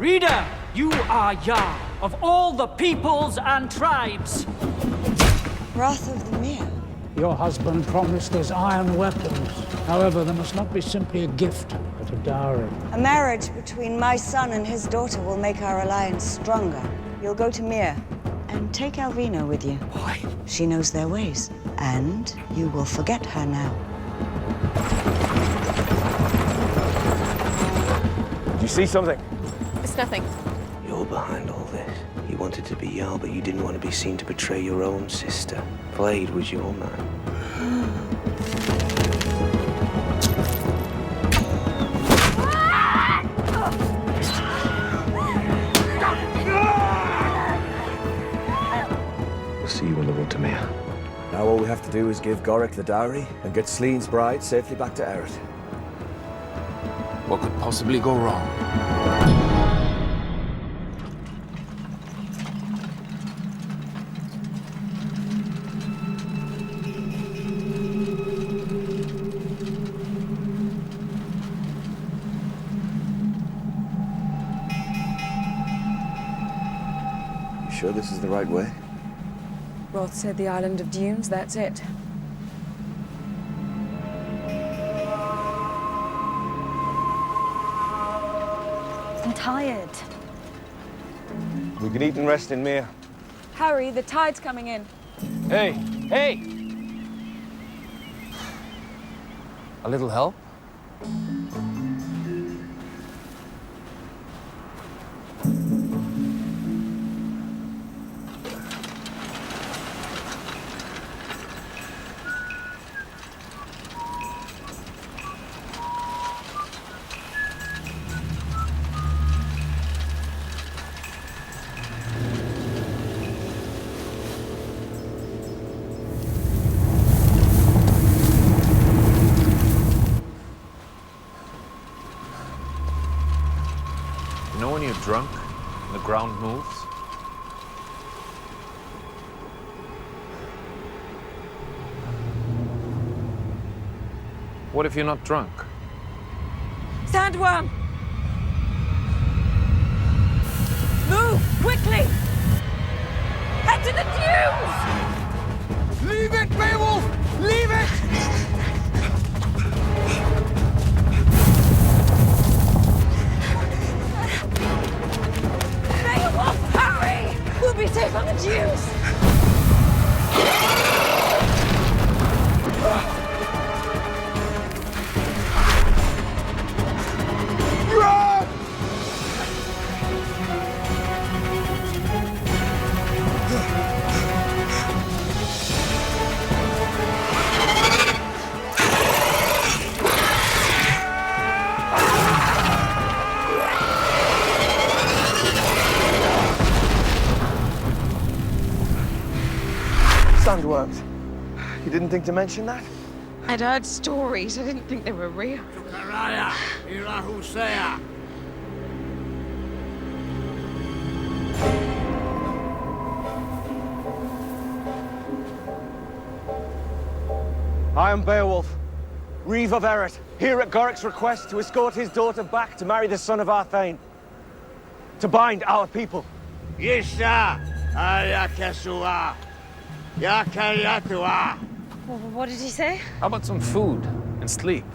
Reader, you are Jarl of all the peoples and tribes. Wrath of the Mere. Your husband promised us iron weapons. However, there must not be simply a gift, but a dowry. A marriage between my son and his daughter will make our alliance stronger. You'll go to Mere and take Alvina with you. Why? She knows their ways, and you will forget her now. Did you see something? It's nothing. You're behind all this. You wanted to be Jarl, but you didn't want to be seen to betray your own sister. Blade was your man. We'll see you on the road to Mere. Now all we have to do is give Goric the dowry and get Sleane's bride safely back to Eret. What could possibly go wrong? You sure this is the right way? Roth said the island of dunes, that's it. I'm tired. We can eat and rest in Mere. Hurry, the tide's coming in. Hey, hey! A little help? You know when you're drunk and the ground moves? What if you're not drunk? Sandworm! Move, quickly! Head to the dunes! Leave it, Beowulf! Leave it! Beowulf, hurry! We'll be safe on the dunes! Sandworms. You didn't think to mention that? I'd heard stories. I didn't think they were real. I am Beowulf, Reeve of Eret, here at Goric's request to escort his daughter back to marry the son of our Thane. To bind our people. What did he say? How about some food and sleep?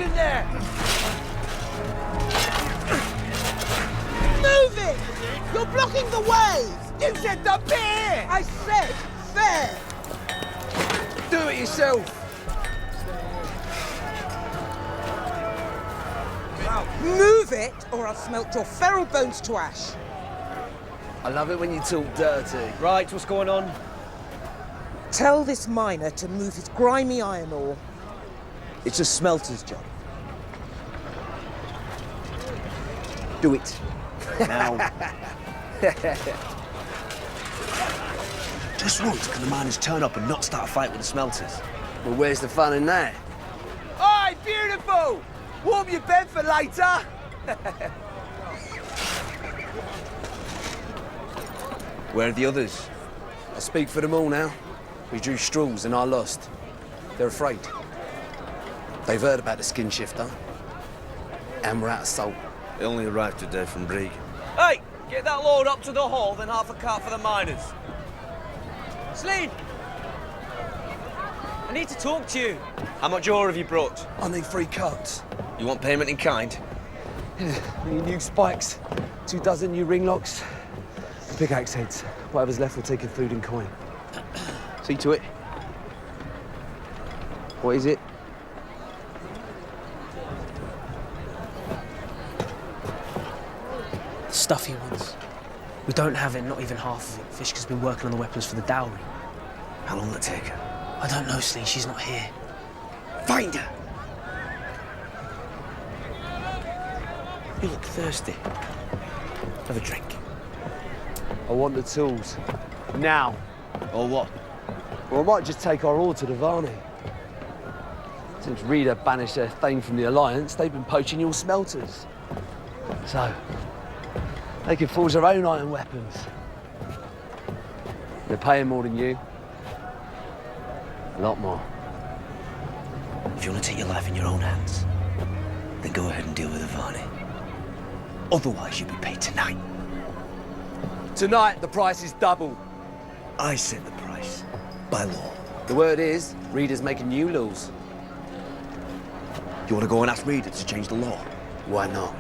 in there! Move it! You're blocking the way! You said the beer! I said fair! Do it yourself! Move it, or I'll smelt your feral bones to ash. I love it when you talk dirty. Right, what's going on? Tell this miner to move his grimy iron ore. It's a smelter's job. Do it. Now. Just once can the miners turn up and not start a fight with the smelters. Well, where's the fun in that? Aye, beautiful! Warm your bed for later! Where are the others? I'll speak for them all now. We drew straws and I lost. They're afraid. They've heard about the skin shifter. And we're out of salt. They only arrived today from Brig. Hey, get that load up to the hall, then half a cart for the miners. Sleep! I need to talk to you. How much ore have you brought? I need 3 carts. You want payment in kind? Any new spikes, 2 dozen new ring locks, pickaxe heads. Whatever's left, we'll take in food and coin. See to it. What is it? The stuff he wants. We don't have it, not even half of it. Fishka's been working on the weapons for the dowry. How long will it take her? I don't know, Slee. She's not here. Find her! You look thirsty. Have a drink. I want the tools. Now. Or what? Or I might just take our ore to the Varney. Since Rita banished their Thane from the Alliance, they've been poaching your smelters. So, they can forge their own iron weapons. They're paying more than you. A lot more. If you want to take your life in your own hands, then go ahead and deal with the Varney. Otherwise, you'll be paid tonight. Tonight, the price is double. I set the price, by law. The word is, Reader's making new laws. You want to go and ask Reader to change the law? Why not?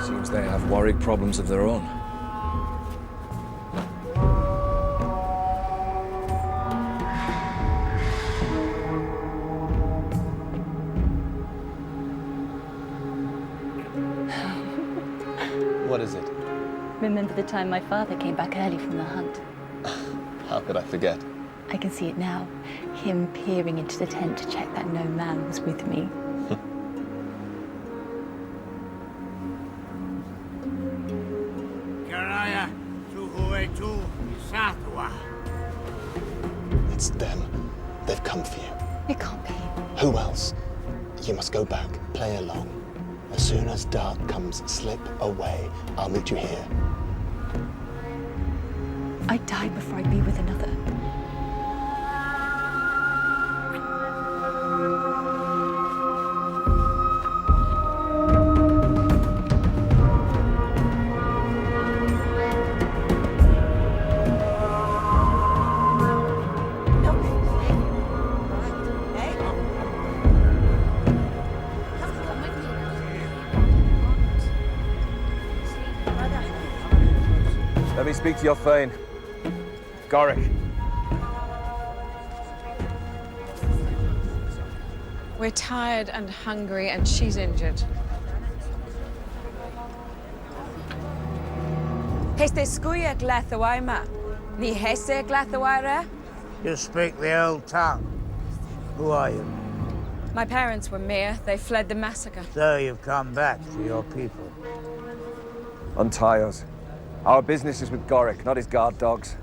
Seems they have Warwick problems of their own. What is it? Remember the time my father came back early from the hunt? How could I forget? I can see it now. Him peering into the tent to check that no man was with me. It's them. They've come for you. It can't be. Who else? You must go back, play along. As soon as dark comes, slip away. I'll meet you here. I'd die before I'd be with another. Let me speak to your Thane. Goric. We're tired and hungry, and she's injured. Heste skuia glathawaima. Ni hese glathawaira? You speak the old tongue. Who are you? My parents were Mere. They fled the massacre. So you've come back to your people. Untie us. Our business is with Goric, not his guard dogs.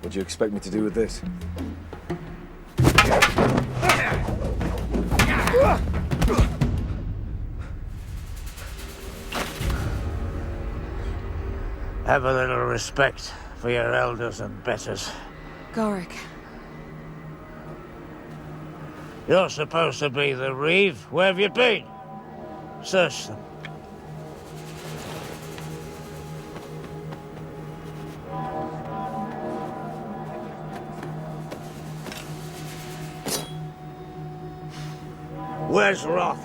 What do you expect me to do with this? Have a little respect for your elders and betters. Goric. You're supposed to be the Reeve. Where have you been? Search them. Where's Roth?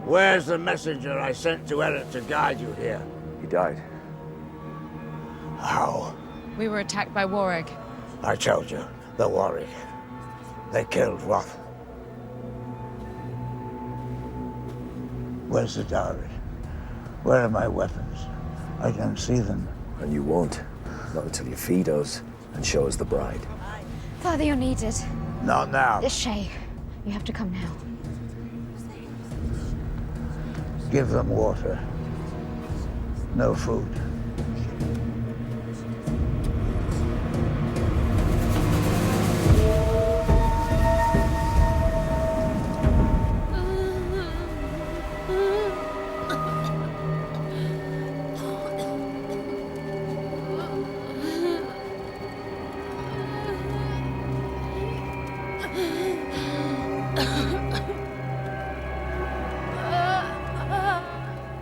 Where's the messenger I sent to Eric to guide you here? He died. How? We were attacked by Warwick. I told you, the Warwick. They killed Roth. Where's the dowry? Where are my weapons? I don't see them. And you won't. Not until you feed us and show us the bride. Father, you're needed. Not now. Shay, you have to come now. Give them water. No food.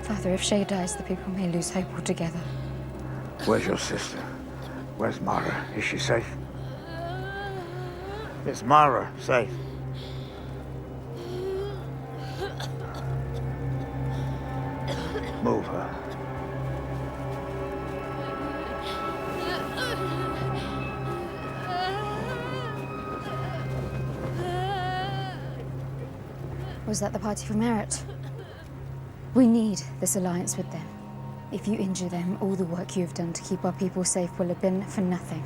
Father, if Shay dies, the people may lose hope altogether. Where's your sister? Where's Mara? Is she safe? Is Mara safe? Move her. Was that the party for Merit? We need this alliance with them. If you injure them, all the work you have done to keep our people safe will have been for nothing.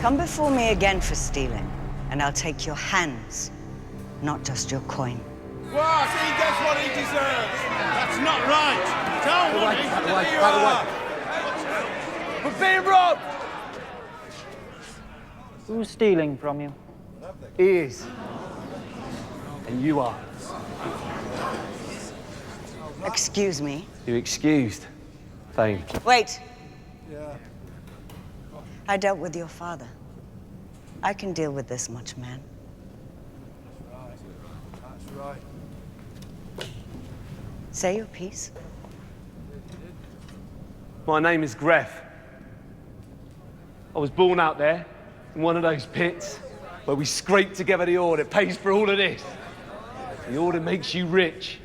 Come before me again for stealing, and I'll take your hands, not just your coin. What? He gets what he deserves. That's not right. Tell By the way. We're being robbed. Who's stealing from you? He is. And you are. Excuse me. You're excused, Thane. Wait. I dealt with your father. I can deal with this much, man. That's right. Say your piece. My name is Gref. I was born out there, in one of those pits, where we scrape together the ore that pays for all of this. The ore that makes you rich.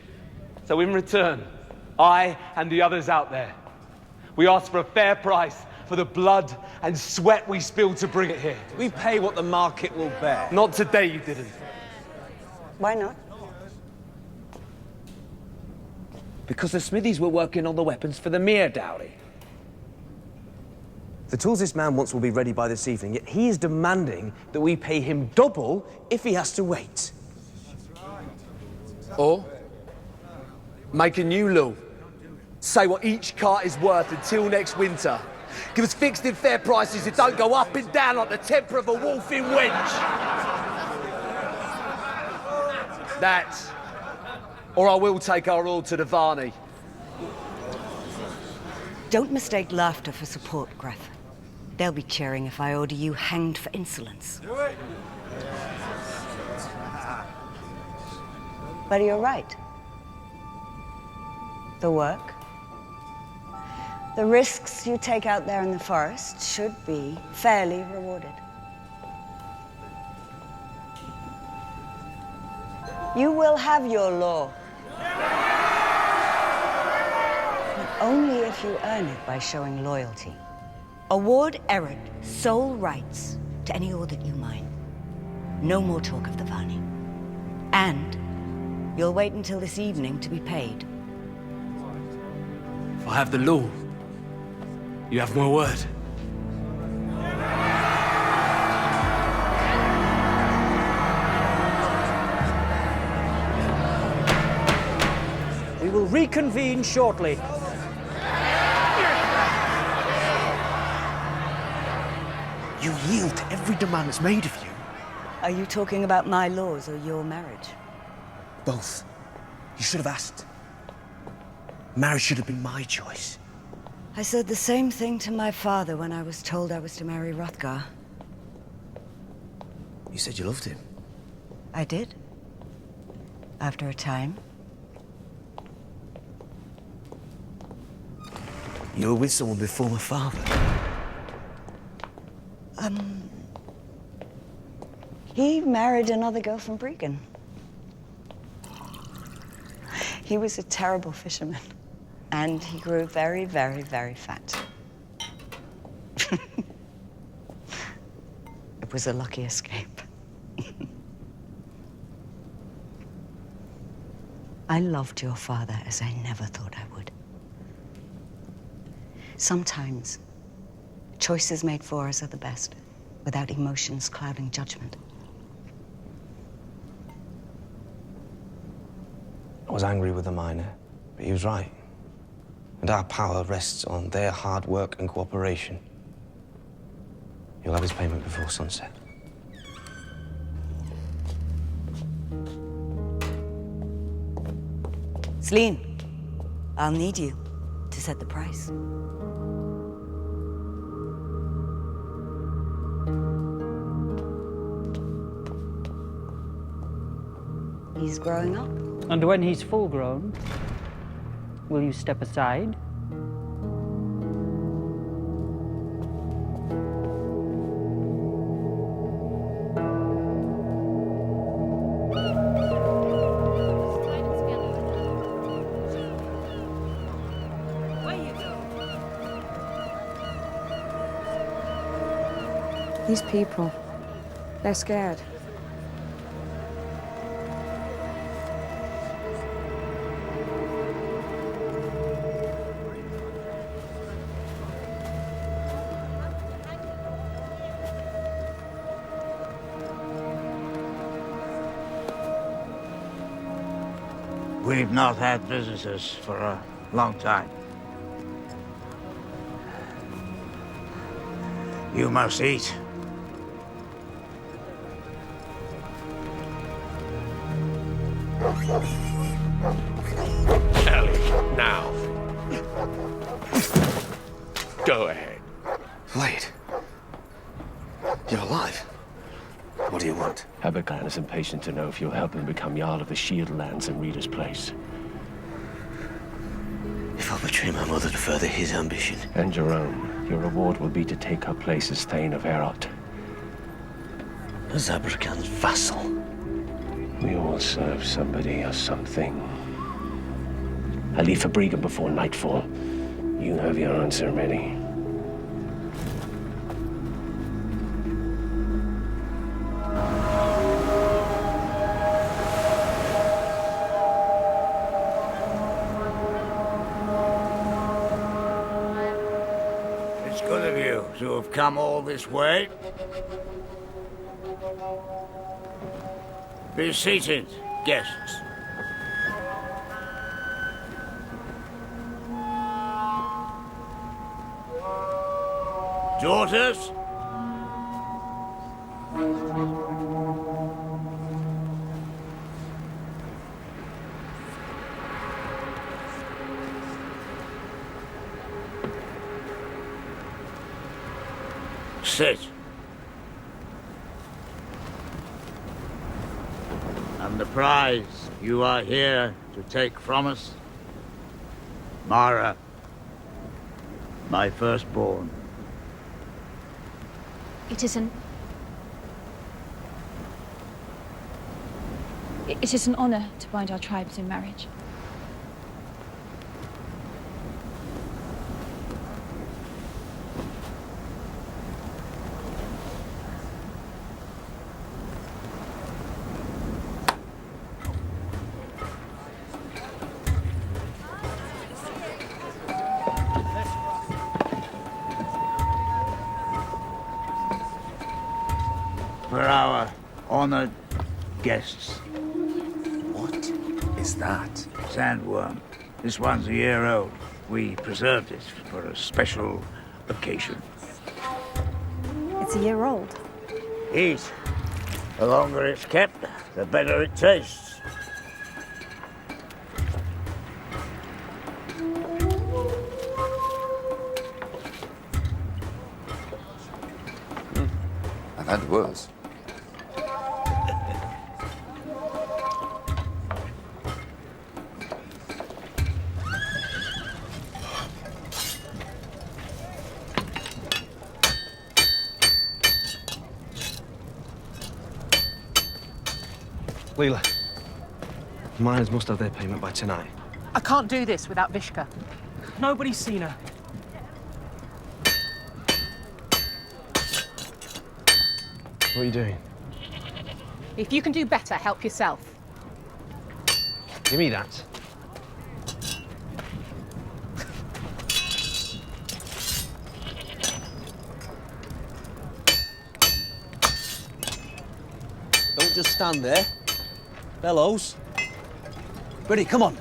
So in return, I and the others out there, we ask for a fair price for the blood and sweat we spilled to bring it here. We pay what the market will bear. Not today, you didn't. Why not? Because the smithies were working on the weapons for the Mere dowry. The tools this man wants will be ready by this evening, yet he is demanding that we pay him double if he has to wait. Or make a new law. Say what each cart is worth until next winter. Give us fixed and fair prices that don't go up and down like the temper of a wolf in winch. That, or I will take our all to the Varney. Don't mistake laughter for support, Gref. They'll be cheering if I order you hanged for insolence. Do it. But you're right. The work, the risks you take out there in the forest should be fairly rewarded. You will have your law. But only if you earn it by showing loyalty. Award Eric sole rights to any ore that you mine. No more talk of the Varney. And you'll wait until this evening to be paid. If I have the law, you have my word. reconvene shortly. You yield to every demand that's made of you. Are you talking about my laws or your marriage? Both. You should have asked. Marriage should have been my choice. I said the same thing to my father when I was told I was to marry Hrothgar. You said you loved him. I did. After a time. You were with someone before my father. He married another girl from Bregan. He was a terrible fisherman. And he grew very, very, very fat. It was a lucky escape. I loved your father as I never thought I would. Sometimes, choices made for us are the best, without emotions clouding judgment. I was angry with the miner, but he was right. And our power rests on their hard work and cooperation. You'll have his payment before sunset. Celine, I'll need you to set the price. He's growing up. And when he's full grown, will you step aside? These people, they're scared. We've not had visitors for a long time. You must eat. Ellie, now. Go ahead. Wait. You're alive. What do you want? Abergan is impatient to know if you'll help him become Jarl of the Shield Lands in Reader's Place. If I betray my mother to further his ambition. And your own, your reward will be to take her place as Thane of Heorot. As Abergan's vassal. We all serve somebody or something. I leave for Bregan before nightfall. You have your answer ready. It's good of you to have come all this way. Be seated, guests. Daughters? Sit. And the prize you are here to take from us? Mara, my firstborn. It is an honor to bind our tribes in marriage. For our honored guests. What is that? Sandworm. This one's a year old. We preserved it for a special occasion. It's a year old. Eat. The longer it's kept, the better it tastes. I've had worse. Leela, miners must have their payment by tonight. I can't do this without Vishka. Nobody's seen her. What are you doing? If you can do better, help yourself. Give me that. Don't just stand there. Bellows. Ready, come on.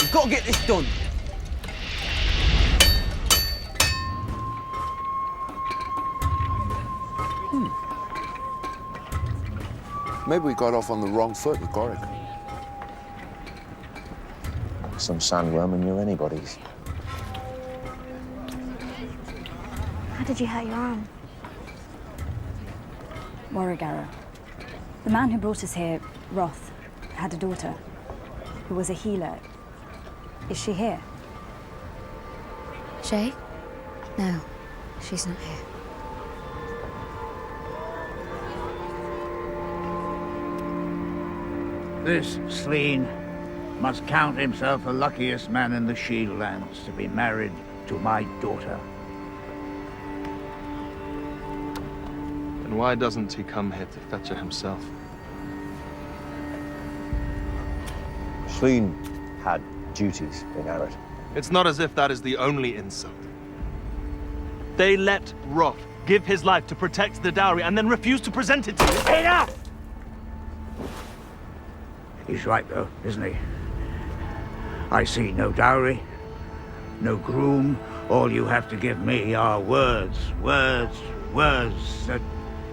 We've got to get this done. Maybe we got off on the wrong foot with Goric. Some sandworm and you're anybody's. How did you hurt your arm? Warwick arrow. The man who brought us here, Roth, had a daughter who was a healer. Is she here? Shay? No, she's not here. This Sleen must count himself the luckiest man in the Shieldlands to be married to my daughter. And why doesn't he come here to fetch her himself? Sleen had duties in Arad. It's not as if that is the only insult. They let Roth give his life to protect the dowry and then refuse to present it to you. Enough! He's right, though, isn't he? I see no dowry, no groom. All you have to give me are words, words, words that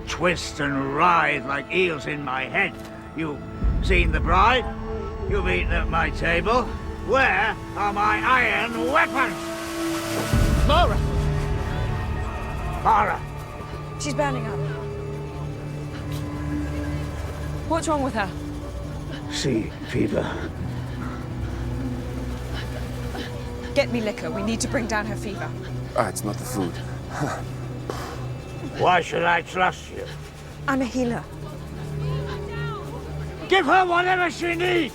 twist and writhe like eels in my head. You've seen the bride? You've eaten at my table. Where are my iron weapons? Mara! Mara! She's burning up. What's wrong with her? Sea fever. Get me liquor. We need to bring down her fever. It's not the food. Why should I trust you? I'm a healer. Give her whatever she needs!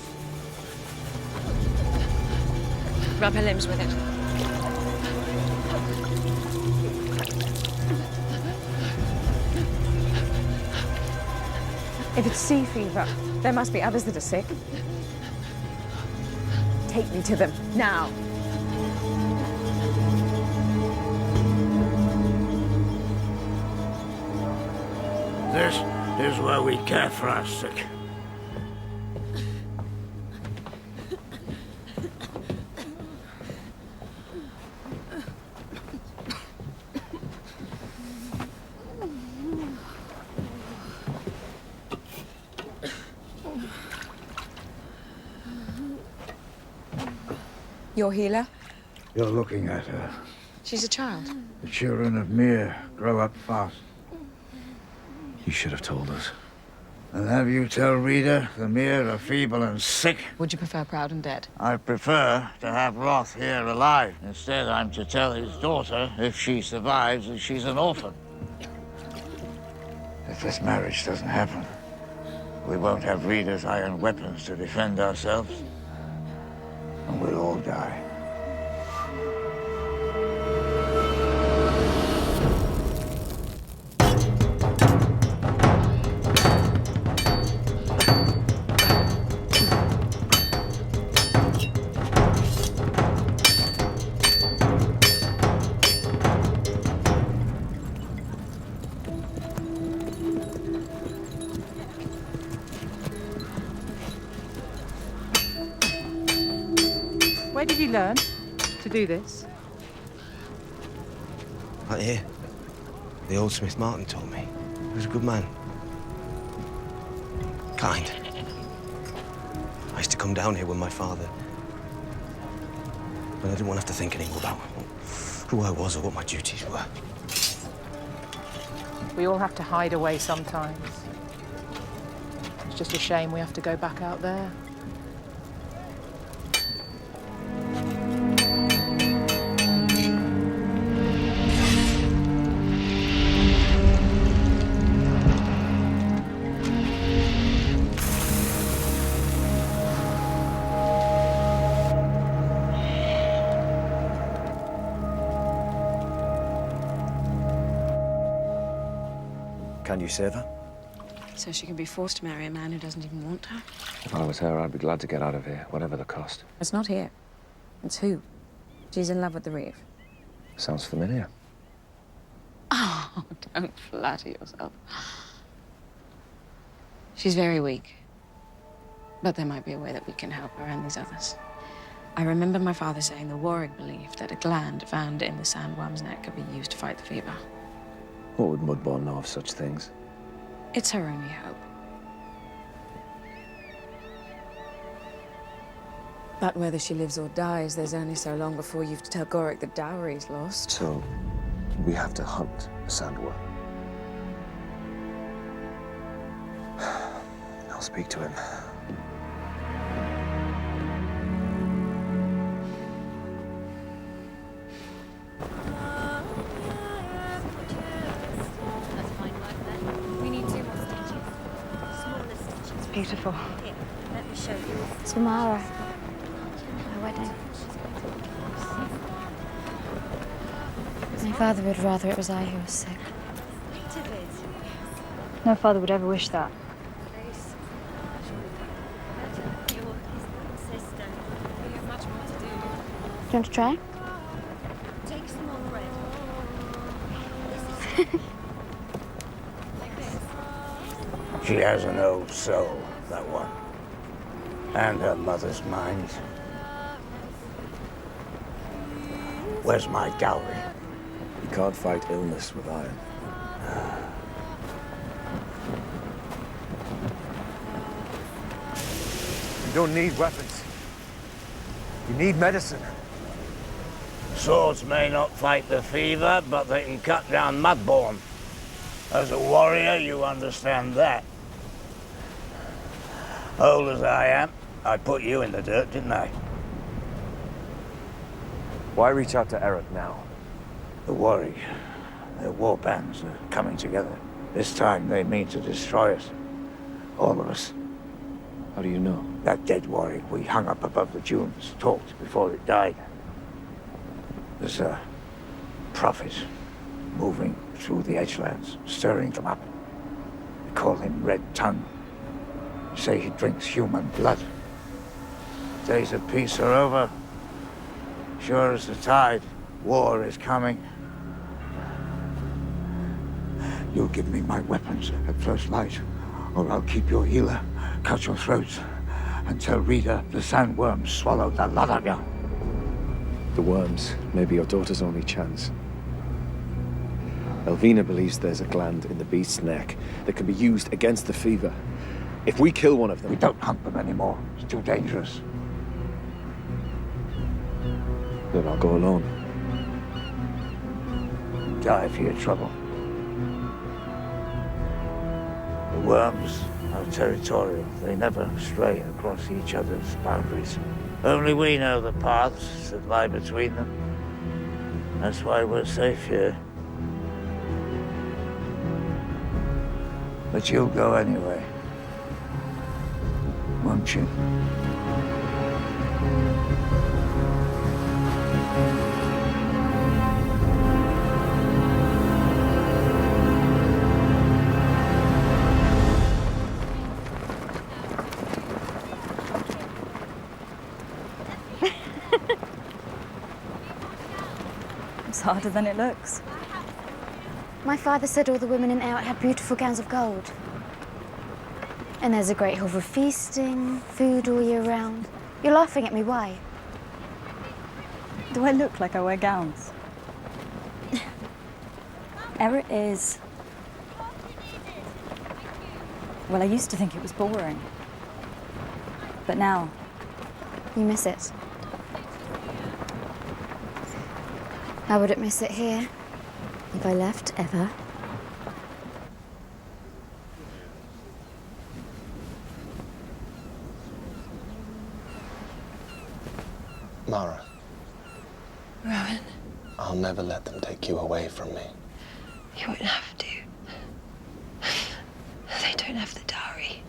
Rub her limbs with it. If it's sea fever, there must be others that are sick. Take me to them, now. This is where we care for our sick. Your healer? You're looking at her. She's a child. The children of Mir grow up fast. You should have told us. And have you tell Rita the Mir are feeble and sick? Would you prefer proud and dead? I prefer to have Roth here alive. Instead, I'm to tell his daughter, if she survives, that she's an orphan. If this marriage doesn't happen, we won't have Rita's iron weapons to defend ourselves. And we'll all die. Where learn to do this? Right here. The old Smith Martin taught me. He was a good man. Kind. I used to come down here with my father. But I didn't want to have to think anymore about who I was or what my duties were. We all have to hide away sometimes. It's just a shame we have to go back out there. Can you save her? So she can be forced to marry a man who doesn't even want her? If I was her, I'd be glad to get out of here, whatever the cost. It's not here. It's who? She's in love with the reef. Sounds familiar. Oh, don't flatter yourself. She's very weak. But there might be a way that we can help her and these others. I remember my father saying the Warwick believed that a gland found in the sandworm's neck could be used to fight the fever. What would Mudbourne know of such things? It's her only hope. But whether she lives or dies, there's only so long before you've to tell Gorick the dowry's lost. So, we have to hunt a sandworm. I'll speak to him. Beautiful. Here, let me show you. It's for Mara. Her wedding. My father would rather it was I who was sick. No father would ever wish that. Do you want to try? Take some more bread. She has an old soul, that one. And her mother's mind. Where's my dowry? You can't fight illness with iron. You don't need weapons. You need medicine. Swords may not fight the fever, but they can cut down Mudbourne. As a warrior, you understand that. Old as I am, I put you in the dirt, didn't I? Why reach out to Eric now? The Warwick, their war bands are coming together. This time they mean to destroy us. All of us. How do you know? That dead Warwick we hung up above the dunes talked before it died. There's a prophet moving through the edgelands, stirring them up. They call him Red Tongue. Say he drinks human blood. Days of peace are over. Sure as the tide, war is coming. You'll give me my weapons at first light, or I'll keep your healer, cut your throats, and tell Rita the sandworms swallowed the lot of you. The worms may be your daughter's only chance. Elvina believes there's a gland in the beast's neck that can be used against the fever. If we kill one of them... We don't hunt them anymore. It's too dangerous. Then I'll go alone. Die for your trouble. The worms are territorial. They never stray across each other's boundaries. Only we know the paths that lie between them. That's why we're safe here. But you'll go anyway. Won't you? It's harder than it looks. My father said all the women in Out had beautiful gowns of gold. And there's a great hall for feasting, food all year round. You're laughing at me, why? Do I look like I wear gowns? Eret is... Well, I used to think it was boring. But now... You miss it. I wouldn't miss it here if I left ever. Mara, Rowan, I'll never let them take you away from me. you won't have to. They don't have the dowry.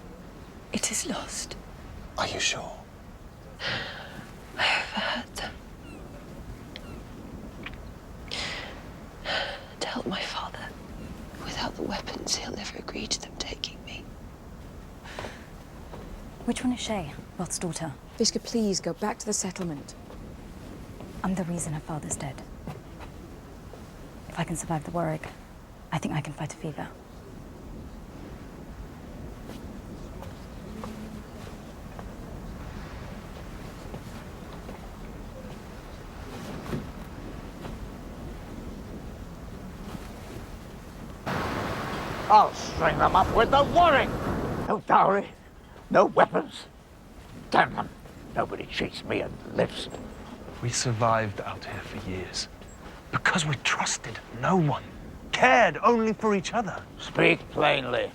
It is lost. Are you sure? I overheard them. Tell my father, without the weapons, he'll never agree to them taking me. Which one is Shay, Roth's daughter? Fishka, please go back to the settlement. I'm the reason her father's dead. If I can survive the Warwick, I think I can fight a fever. I'll string them up with the Warwick. No dowry, no weapons. Damn them. Nobody cheats me and lives. We survived out here for years because we trusted no one, cared only for each other. Speak plainly.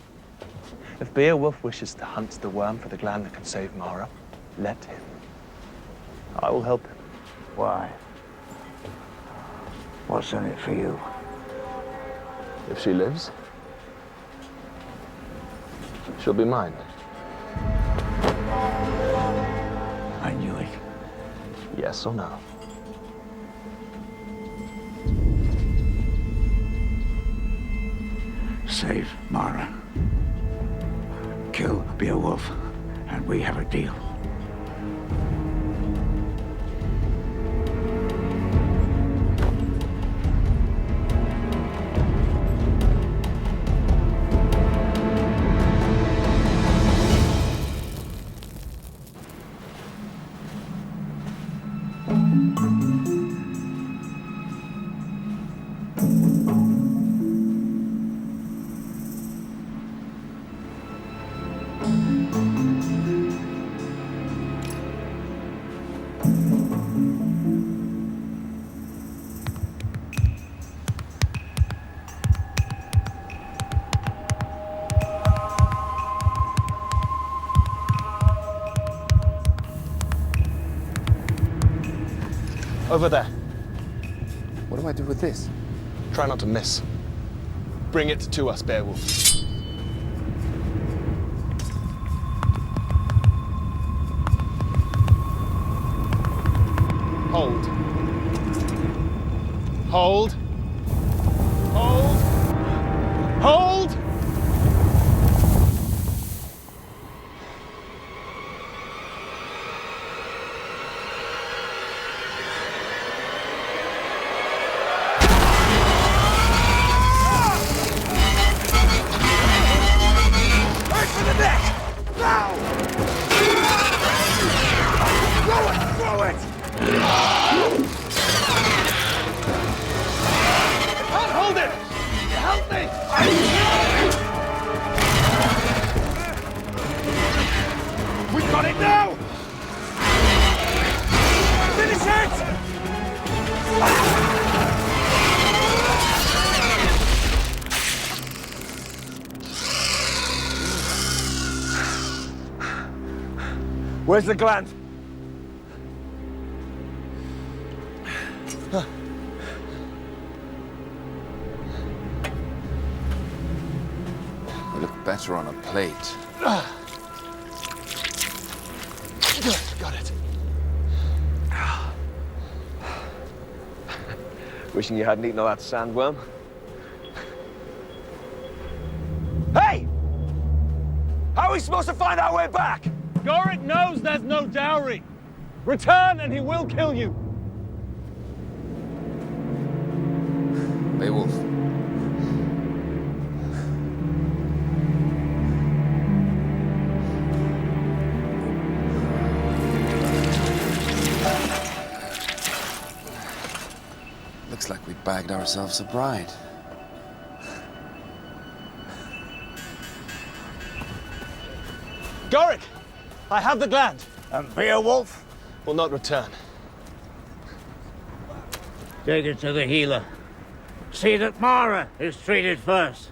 If Beowulf wishes to hunt the worm for the gland that can save Mara, let him. I will help him. Why? What's in it for you? If she lives, she'll be mine. I knew it. Yes or no? Save Mara. Kill Beowulf, and we have a deal. Over there. What do I do with this? Try not to miss. Bring it to us, Beowulf. Hold. Hold. Hold. Hold! Where's the gland? They look better on a plate. Good, got it. Wishing you hadn't eaten all that sandworm. Hey! How are we supposed to find our way back? Gorik knows there's no dowry. Return and he will kill you. Beowulf. Looks like we bagged ourselves a bride. Goric! I have the gland. And Beowulf? Will not return. Take it to the healer. See that Mara is treated first.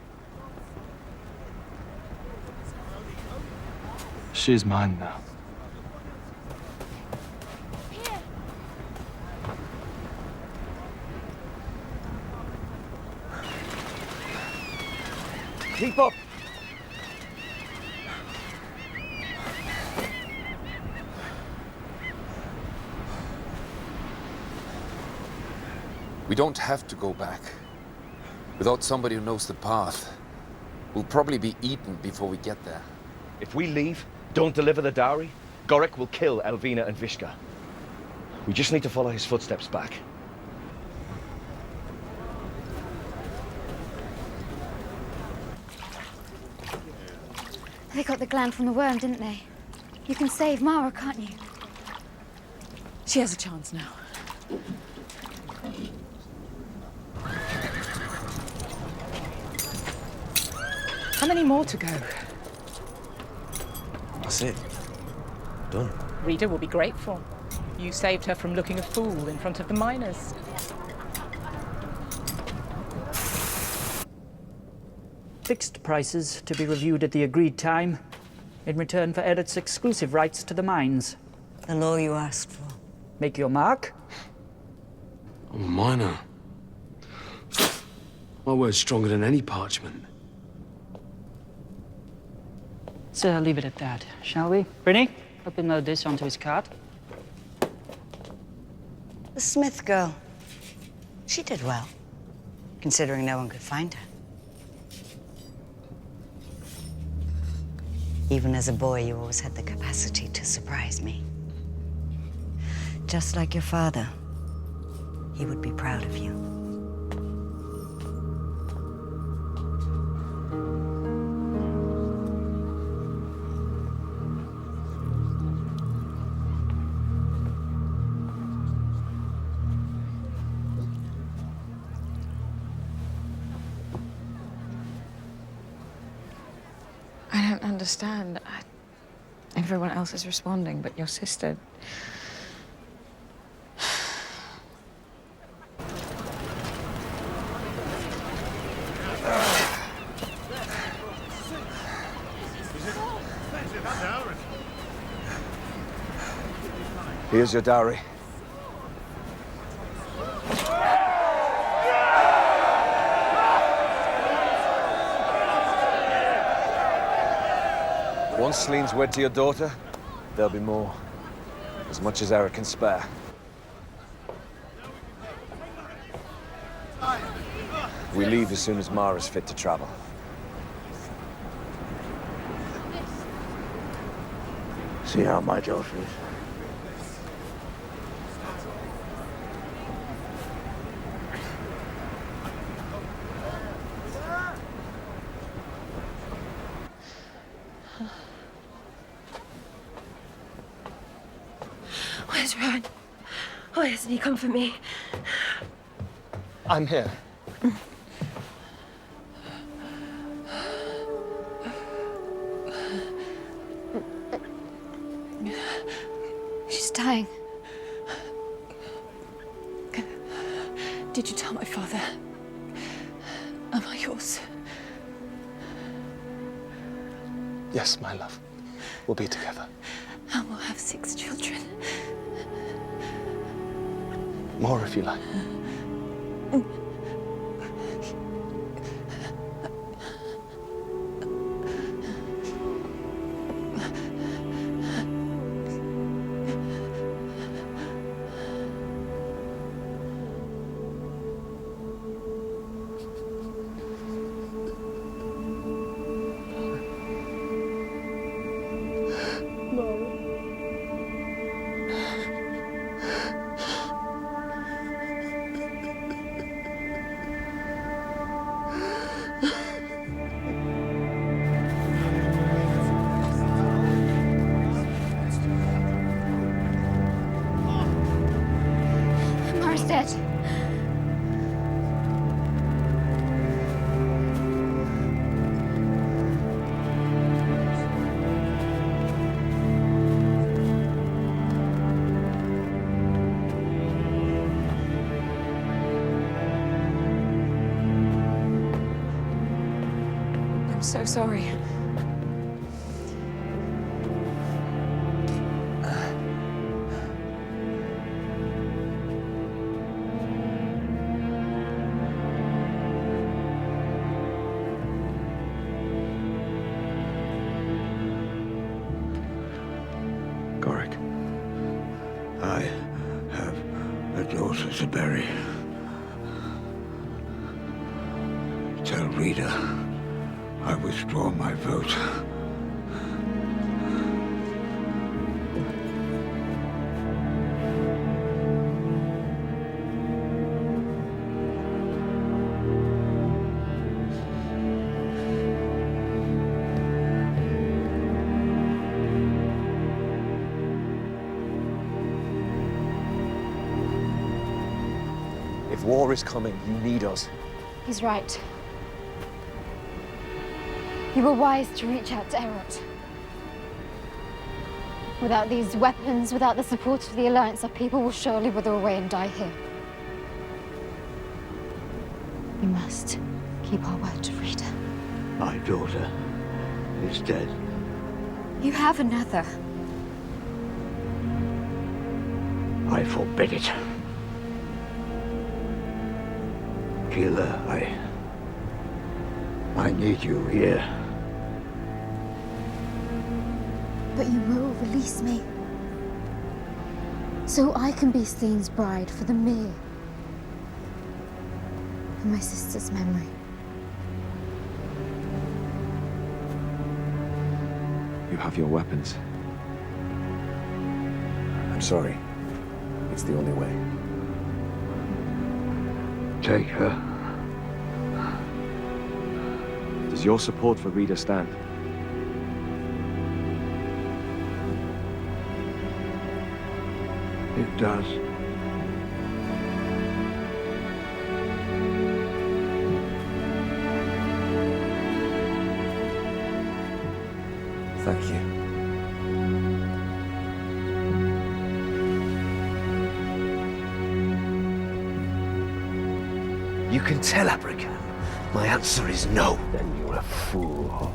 She's mine now. Keep up! We don't have to go back. Without somebody who knows the path, we'll probably be eaten before we get there. If we leave, don't deliver the dowry, Goric will kill Elvina and Vishka. We just need to follow his footsteps back. They got the gland from the worm, didn't they? You can save Mara, can't you? She has a chance now. How many more to go? That's it. Done. Rita will be grateful. You saved her from looking a fool in front of the miners. Fixed prices to be reviewed at the agreed time, in return for Eret's exclusive rights to the mines. The law you asked for. Make your mark. I'm a miner. My word's stronger than any parchment. So leave it at that, shall we? Brittany, help him load this onto his cart. The Smith girl. She did well, considering no one could find her. Even as a boy, you always had the capacity to surprise me. Just like your father, he would be proud of you. I don't understand. Everyone else is responding, but your sister... Here's your dowry. Once Celine's wed to your daughter, there'll be more. As much as Eric can spare. We leave as soon as Mara's fit to travel. See how my daughter is. Where's Ron? Why hasn't he come for me? I'm here. She's dying. Did you tell my father? Am I yours? Yes, my love. We'll be together. And we'll have 6 children. More if you like. so sorry. Goric. I have a daughter to bury. Tell Rita I withdraw my vote. If war is coming, you need us. He's right. You were wise to reach out to Errot. Without these weapons, without the support of the Alliance, our people will surely wither away and die here. We must keep our word to Rita. My daughter is dead. You have another. I forbid it. Keeler, I need you here. But you will release me. So I can be Stein's bride for the Mere. For my sister's memory. You have your weapons. I'm sorry. It's the only way. Take her. Does your support for Rita stand? It does. Thank you. You can tell, Abraham. My answer is no. Then you're a fool.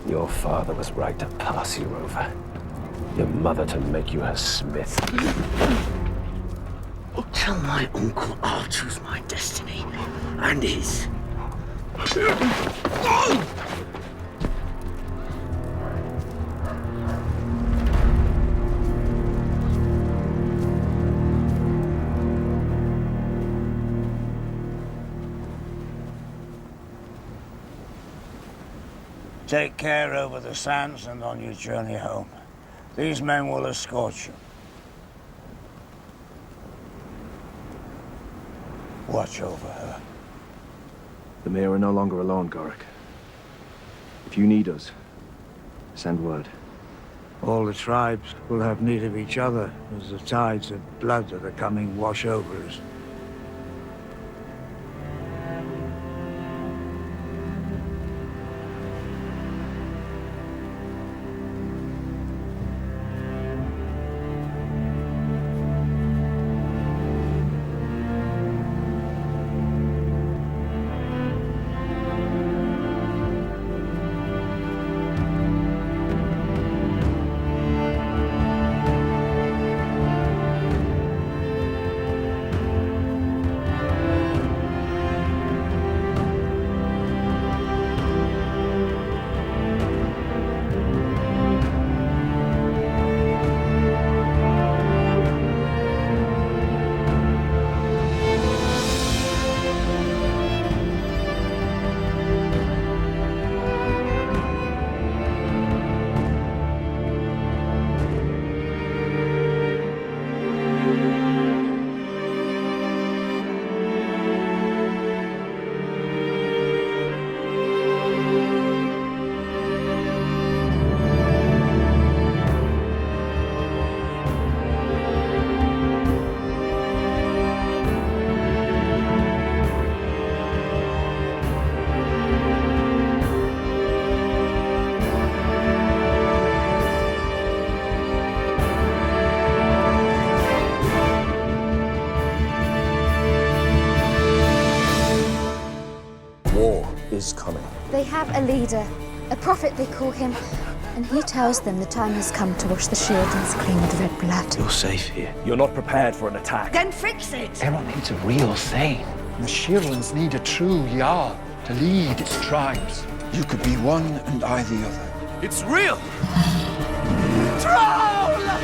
Your father was right to pass you over. Your mother to make you her smith. Tell my uncle I'll choose my destiny. And his. Take care over the sands and on your journey home. These men will escort you. Watch over her. The Mere are no longer alone, Goric. If you need us, send word. All the tribes will have need of each other as the tides of blood that are coming wash over us. War is coming. They have a leader, a prophet they call him, and he tells them the time has come to wash the Shieldlands clean with red blood. You're safe here. You're not prepared for an attack. Then fix it! Errol needs a real Thane. The Shieldlands need a true Jarl to lead its tribes. You could be one and I the other. It's real! Troll!